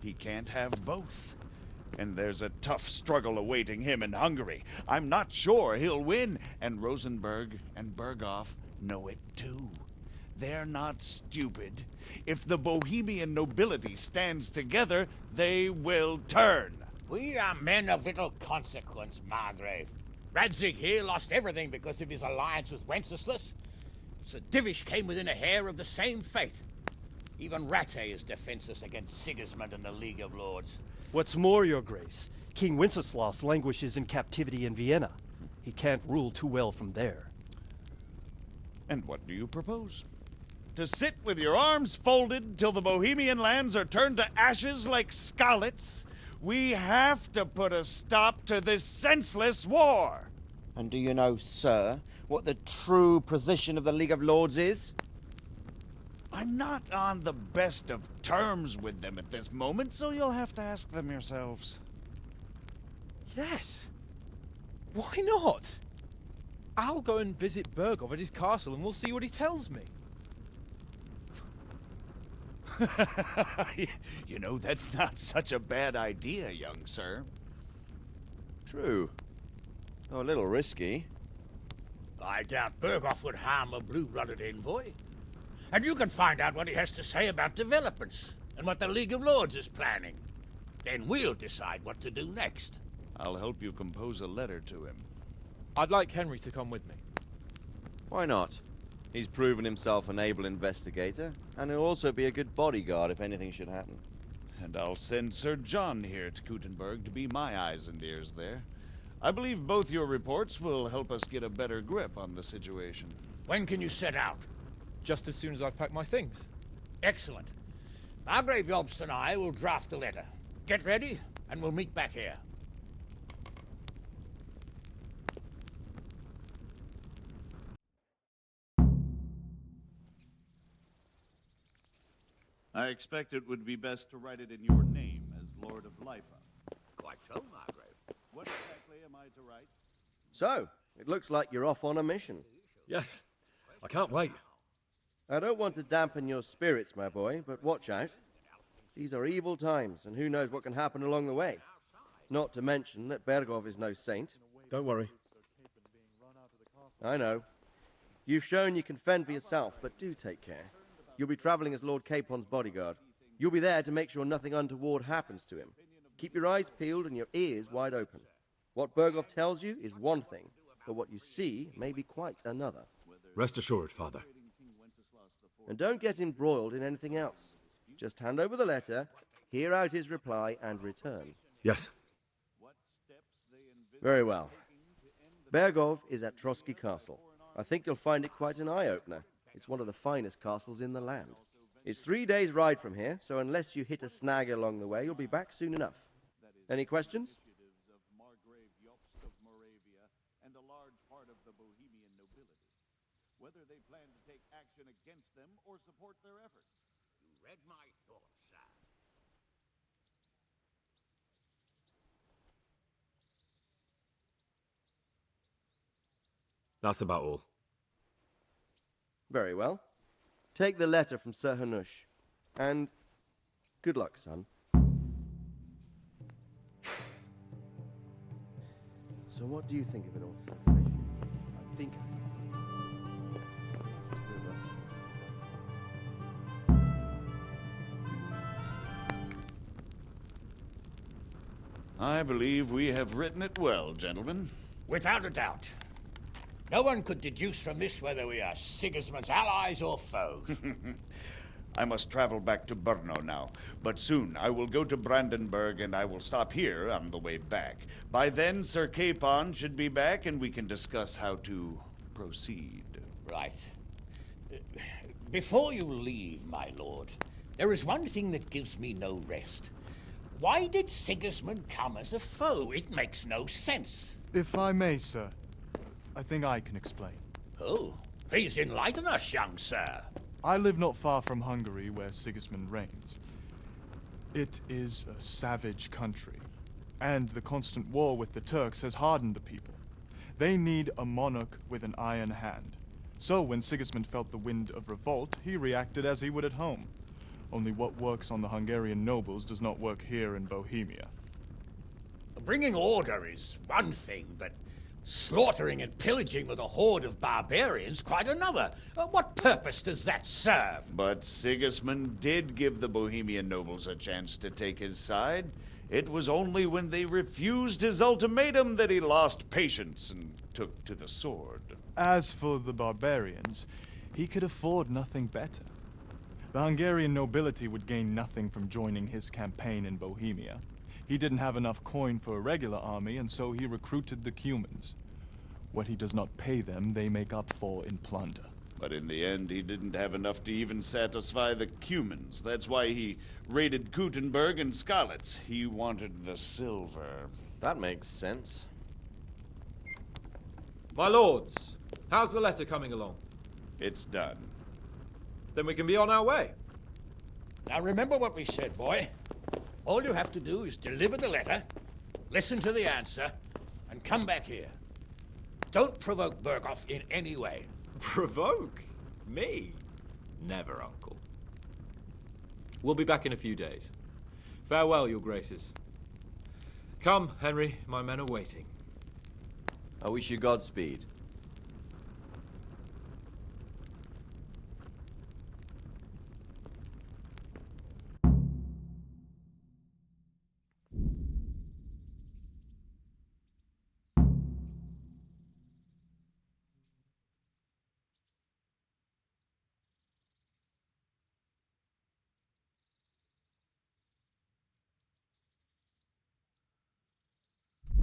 He can't have both. And there's a tough struggle awaiting him in Hungary. I'm not sure he'll win, and Rosenberg and Berghof know it too. They're not stupid. If the Bohemian nobility stands together, they will turn. We are men of little consequence, Margrave. Radzig here lost everything because of his alliance with Wenceslas. Sir Divish came within a hair of the same fate. Even Rattay is defenseless against Sigismund and the League of Lords. What's more, Your Grace, King Wenceslas languishes in captivity in Vienna. He can't rule too well from there. And what do you propose? To sit with your arms folded till the Bohemian lands are turned to ashes like Skalitz? We have to put a stop to this senseless war! And do you know, sir, what the true position of the League of Lords is? I'm not on the best of terms with them at this moment, so you'll have to ask them yourselves. Yes. Why not? I'll go and visit Berghof at his castle and we'll see what he tells me. You know, that's not such a bad idea, young sir. True. Though a little risky. I doubt Berghof would harm a blue-blooded envoy. And you can find out what he has to say about developments and what the League of Lords is planning. Then we'll decide what to do next. I'll help you compose a letter to him. I'd like Henry to come with me. Why not? He's proven himself an able investigator, and he'll also be a good bodyguard if anything should happen. And I'll send Sir John here to Kuttenberg to be my eyes and ears there. I believe both your reports will help us get a better grip on the situation. When can you set out? Just as soon as I've packed my things. Excellent. Margrave Jobst and I will draft the letter. Get ready, and we'll meet back here. I expect it would be best to write it in your name as Lord of Lifa. Quite so, Margrave. What exactly am I to write? So, it looks like you're off on a mission. Yes. I can't wait. I don't want to dampen your spirits, my boy, but watch out. These are evil times, and who knows what can happen along the way. Not to mention that Berghof is no saint. Don't worry. I know. You've shown you can fend for yourself, but do take care. You'll be traveling as Lord Capon's bodyguard. You'll be there to make sure nothing untoward happens to him. Keep your eyes peeled and your ears wide open. What Berghof tells you is one thing, but what you see may be quite another. Rest assured, Father. And don't get embroiled in anything else. Just hand over the letter, hear out his reply, and return. Yes. Very well. Berghof is at Trotsky Castle. I think you'll find it quite an eye-opener. It's one of the finest castles in the land. It's 3 days' ride from here, so unless you hit a snag along the way, you'll be back soon enough. Any questions? Whether they plan to take action against them or support their efforts. You read my thoughts, sir. That's about all. Very well. Take the letter from Sir Hanush. And good luck, son. So what do you think of it all, sir? I think I believe we have written it well, gentlemen. Without a doubt. No one could deduce from this whether we are Sigismund's allies or foes. I must travel back to Brno now, but soon I will go to Brandenburg and I will stop here on the way back. By then, Sir Capon should be back and we can discuss how to proceed. Right. Before you leave, my lord, there is one thing that gives me no rest. Why did Sigismund come as a foe? It makes no sense. If I may, sir, I think I can explain. Oh, please enlighten us, young sir. I live not far from Hungary, where Sigismund reigns. It is a savage country, and the constant war with the Turks has hardened the people. They need a monarch with an iron hand. So when Sigismund felt the wind of revolt, he reacted as he would at home. Only what works on the Hungarian nobles does not work here in Bohemia. Bringing order is one thing, but slaughtering and pillaging with a horde of barbarians quite another. What purpose does that serve? But Sigismund did give the Bohemian nobles a chance to take his side. It was only when they refused his ultimatum that he lost patience and took to the sword. As for the barbarians, he could afford nothing better. The Hungarian nobility would gain nothing from joining his campaign in Bohemia. He didn't have enough coin for a regular army, and so he recruited the Cumans. What he does not pay them, they make up for in plunder. But in the end, he didn't have enough to even satisfy the Cumans. That's why he raided Gutenberg and Skalitz. He wanted the silver. That makes sense. My lords, how's the letter coming along? It's done. Then we can be on our way. Now remember what we said, boy. All you have to do is deliver the letter, listen to the answer, and come back here. Don't provoke Berghoff in any way. Provoke? Me? Never, Uncle. We'll be back in a few days. Farewell, your graces. Come, Henry, my men are waiting. I wish you Godspeed.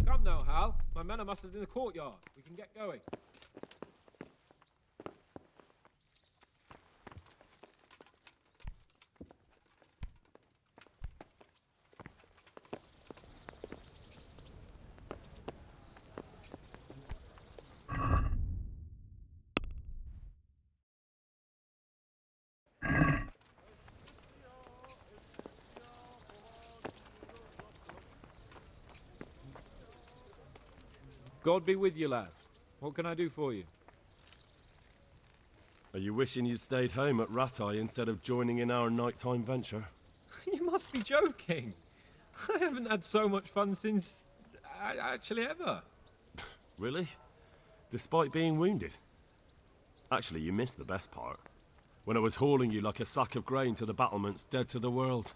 Come now, Hal. My men are mustered in the courtyard. We can get going. God be with you, lad. What can I do for you? Are you wishing you'd stayed home at Rattay instead of joining in our nighttime venture? You must be joking. I haven't had so much fun since... actually ever. Really? Despite being wounded? Actually, you missed the best part. When I was hauling you like a sack of grain to the battlements, dead to the world.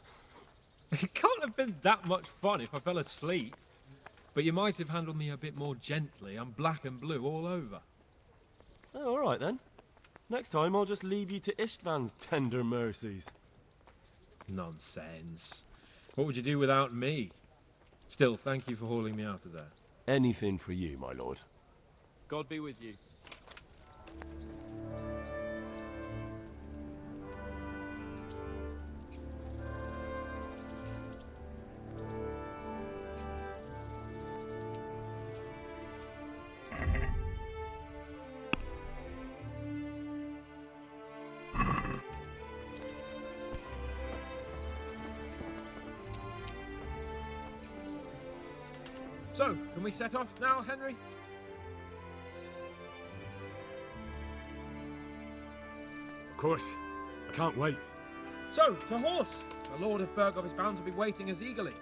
It can't have been that much fun if I fell asleep. But you might have handled me a bit more gently. I'm black and blue all over. Oh, all right then. Next time I'll just leave you to Istvan's tender mercies. Nonsense. What would you do without me? Still, thank you for hauling me out of there. Anything for you, my lord. God be with you. So, can we set off now, Henry? Of course. I can't wait. So, to horse! The Lord of Bergov is bound to be waiting us eagerly.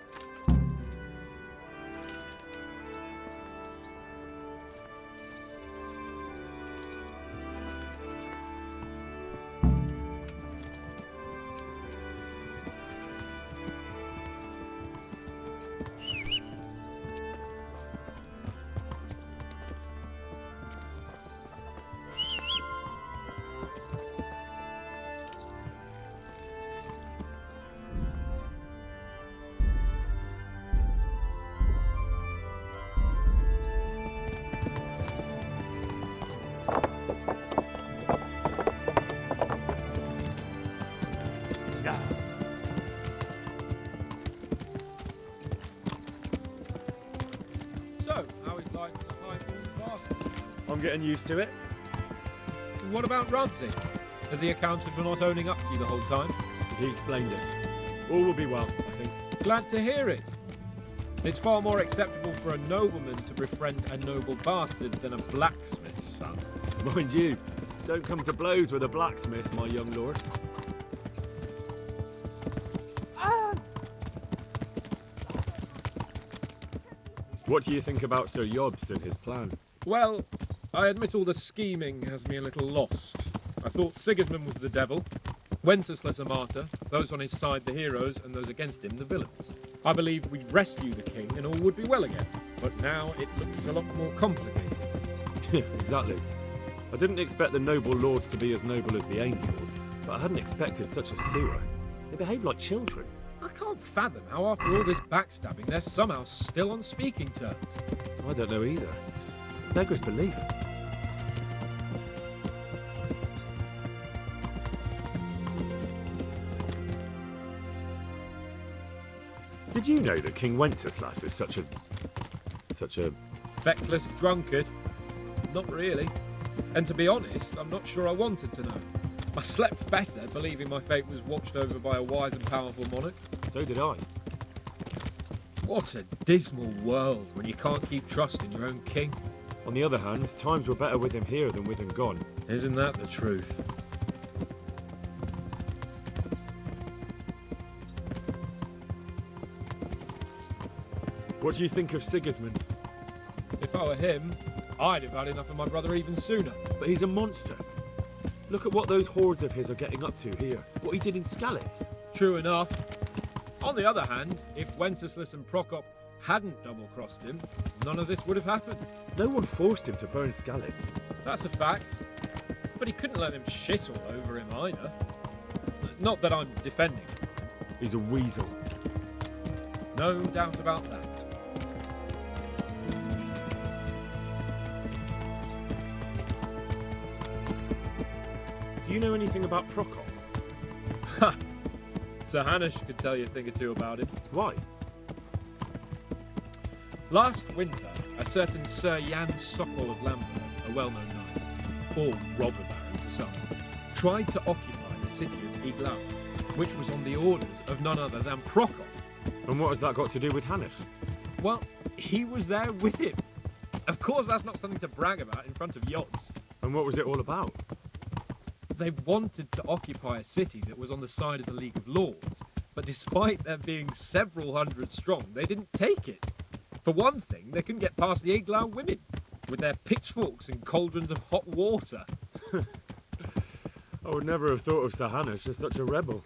So, how is life as a high-born bastard? I'm getting used to it. What about Rudsey? Has he accounted for not owning up to you the whole time? He explained it. All will be well, I think. Glad to hear it. It's far more acceptable for a nobleman to befriend a noble bastard than a blacksmith's son. Mind you, don't come to blows with a blacksmith, my young lord. What do you think about Sir Jobst and his plan? Well, I admit all the scheming has me a little lost. I thought Sigismund was the devil, Wenceslas a martyr, those on his side the heroes, and those against him the villains. I believed we'd rescue the king and all would be well again, but now it looks a lot more complicated. Yeah, exactly. I didn't expect the noble lords to be as noble as the angels, but I hadn't expected such a sewer. They behave like children. I can't fathom how after all this backstabbing they're somehow still on speaking terms. I don't know either. Beggars belief. Did you know that King Wenceslas is such a feckless drunkard? Not really. And to be honest, I'm not sure I wanted to know. I slept better believing my fate was watched over by a wise and powerful monarch. So did I. What a dismal world when you can't keep trust in your own king. On the other hand, times were better with him here than with him gone. Isn't that the truth? What do you think of Sigismund? If I were him, I'd have had enough of my brother even sooner. But he's a monster. Look at what those hordes of his are getting up to here. What he did in Skalitz. True enough. On the other hand, if Wenceslas and Prokop hadn't double-crossed him, none of this would have happened. No one forced him to burn Skalitz. That's a fact. But he couldn't let them shit all over him either. Not that I'm defending him. He's a weasel. No doubt about that. Do you know anything about Prokop? Ha! Sir Hanush could tell you a thing or two about him. Why? Last winter, a certain Sir Jan Sokol of Lamberg, a well-known knight, or robber baron to some, tried to occupy the city of Iglau, which was on the orders of none other than Prokop. And what has that got to do with Hanush? Well, he was there with him. Of course, that's not something to brag about in front of Jobst. And what was it all about? They wanted to occupy a city that was on the side of the League of Lords, but despite there being several hundred strong, they didn't take it. For one thing, they couldn't get past the Iglau women, with their pitchforks and cauldrons of hot water. I would never have thought of Sir Hanush as such a rebel.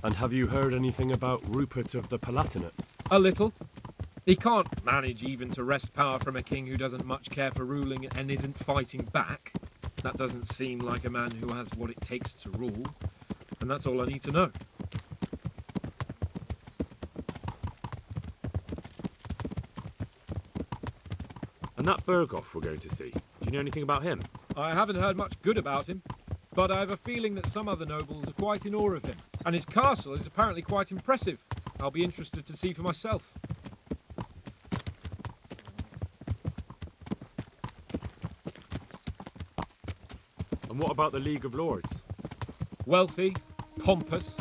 And have you heard anything about Rupert of the Palatinate? A little. He can't manage even to wrest power from a king who doesn't much care for ruling and isn't fighting back. That doesn't seem like a man who has what it takes to rule. And that's all I need to know. And that Berghoff we're going to see, do you know anything about him? I haven't heard much good about him, but I have a feeling that some other nobles are quite in awe of him. And his castle is apparently quite impressive. I'll be interested to see for myself. And what about the League of Lords? Wealthy, pompous.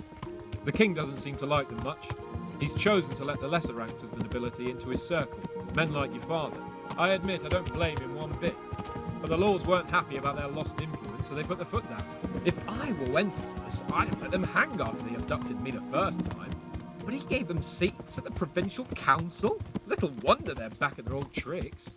The king doesn't seem to like them much. He's chosen to let the lesser ranks of the nobility into his circle, men like your father. I admit I don't blame him one bit. But the lords weren't happy about their lost influence, so they put their foot down. If I were Wenceslas, I'd let them hang after they abducted me the first time. But he gave them seats at the provincial council? Little wonder they're back at their old tricks.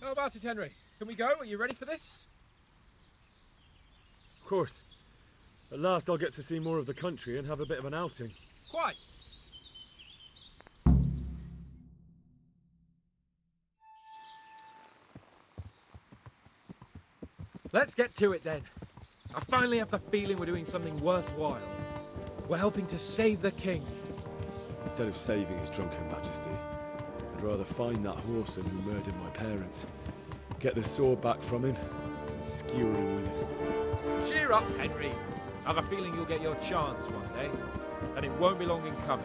How about it, Henry? Can we go? Are you ready for this? Of course. At last I'll get to see more of the country and have a bit of an outing. Quite. Let's get to it then. I finally have the feeling we're doing something worthwhile. We're helping to save the king. Instead of saving his drunken majesty, I'd rather find that horseman who murdered my parents, get the sword back from him, and skewer him with it. Cheer up, Henry. I have a feeling you'll get your chance one day, and it won't be long in coming.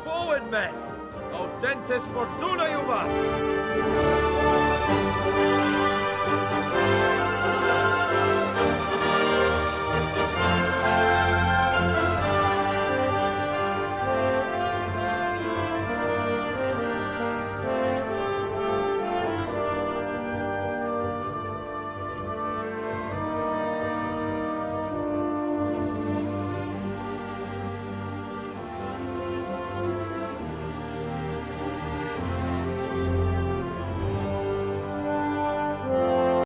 Forward, men! Audentes fortuna juvat!